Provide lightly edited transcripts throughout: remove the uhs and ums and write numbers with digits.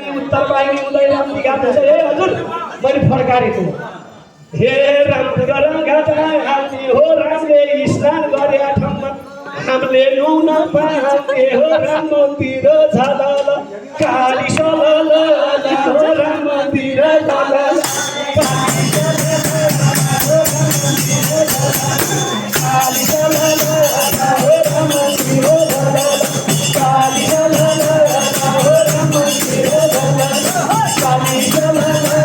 वाहिनी उत्तर वाहिनी उदय राम घाट छ हे हजुर मैले फर्कारेको हे राम गरम घाट हाल्ने हो रामले स्नान गरे ठाउँमा हामीले नुन पाउने हो राम मन्दिर झालल काली सलल हो राम मन्दिर झालल काली सलल हो राम मन्दिर झालल काली सलल हो राम मन्दिर झालल काली सलल हो राम मन्दिर झालल काली सलल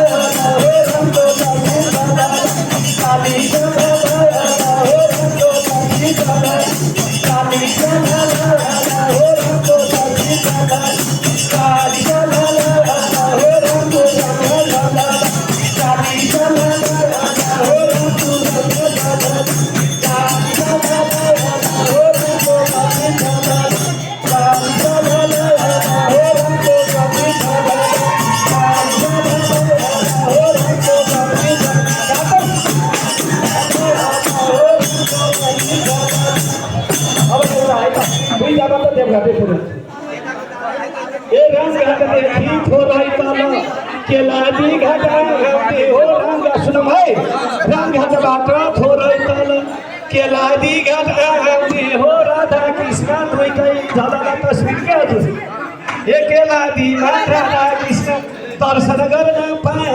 हो राम मन्दिर झालल काली सलल हो राम मन्दिर झालल काली सलल हो राम मन्दिर झालल काली सलल हो राम मन्दिर झालल काली सलल हो राम मन्दिर झालल काली सलल हो राम मन्दिर झालल काली सलल हो राम मन्दिर झालल अब एउटा आएका दुई जग्गा त देवघाटै पुग्यो ए राम घाट देखि थोरै तल केलादी घाट आउने हो राम घाट सुनौँ है राम घाटबाट थोरै तल केलादी घाट आउने हो राधा कृष्ण दुईटै झलल तस्बिर के हजुर ए केलादीमा राधा कृष्ण दर्शन गर्न पाउने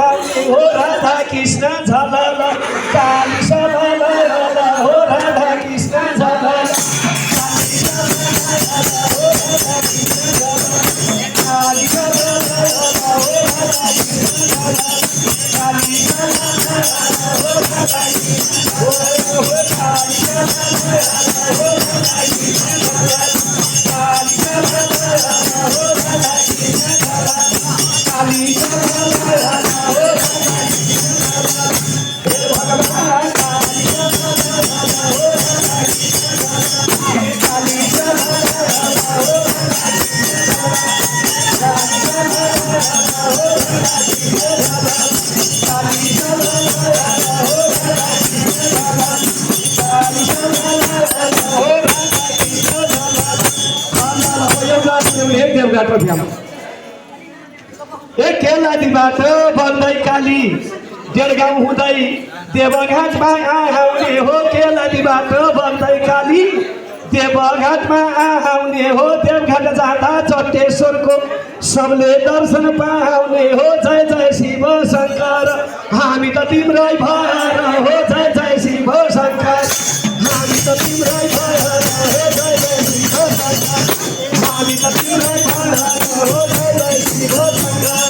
हो राधा कृष्ण झलल काली सलल हो राधा कृष्ण झलल काली सलल हो राधा कृष्ण झलल काली सलल हो राधा कृष्ण हो काली सलल हो राधा कृष्ण झलल काली सलल हो राधा कृष्ण झलल काली सलल हो राधा कृष्ण झलल हे भगवान काली सलल हो राधा कृष्ण झलल काली सलल हो राधा कृष्ण झलल काली सलल हो राधा कृष्ण झलल काली सलल हो राधा कृष्ण झलल काली सलल हो राधा कृष्ण झलल एउटा एक देवघाटको ध्यान एक केलादीबाट बन्दै काली डेढगाउँ हुँदै देवघाटमा आउने हो केलादीबाट बन्दै काली देवघाटमा आउने हो देवघाट जाँदा चट्टेश्वरको सबले दर्शन पाउने हो जय जय शिव शङ्कर हामी त तिम्रै भएर हो जय जय शिव शङ्कर हामी त तिम्रै भएर हो जय जय शिव शङ्कर हामी त तिम्रै भएर हो जय जय शिव शङ्कर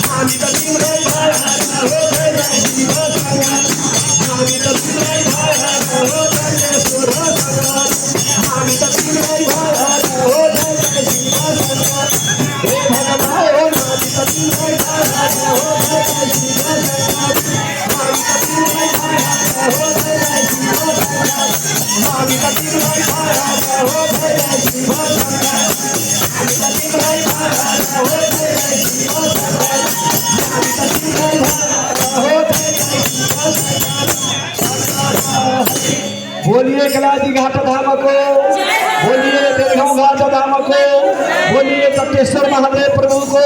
हामी त तिम्रै भएर हो जय जय शिव शङ्कर हामी त तिम्रै भएर हो जय जय शिव शङ्कर हामी त तिम्रै भएर हो जय जय शिव शङ्कर हे भगवान हामी त तिम्रै भएर हो जय जय शिव शङ्कर हामी त तिम्रै भएर हो जय जय शिव शङ्कर हामी त तिम्रै भएर हो जय जय शिव शङ्कर हामी त तिम्रै भएर हो जय जय शिव शङ्कर हामी त तिम्रै भएर हो जय जय शिव शङ्कर बोलिए केलादी घाट धामको बोलिए देवगाउँ घाट धामको बोलिए चट्टेश्वर महादेव प्रभुको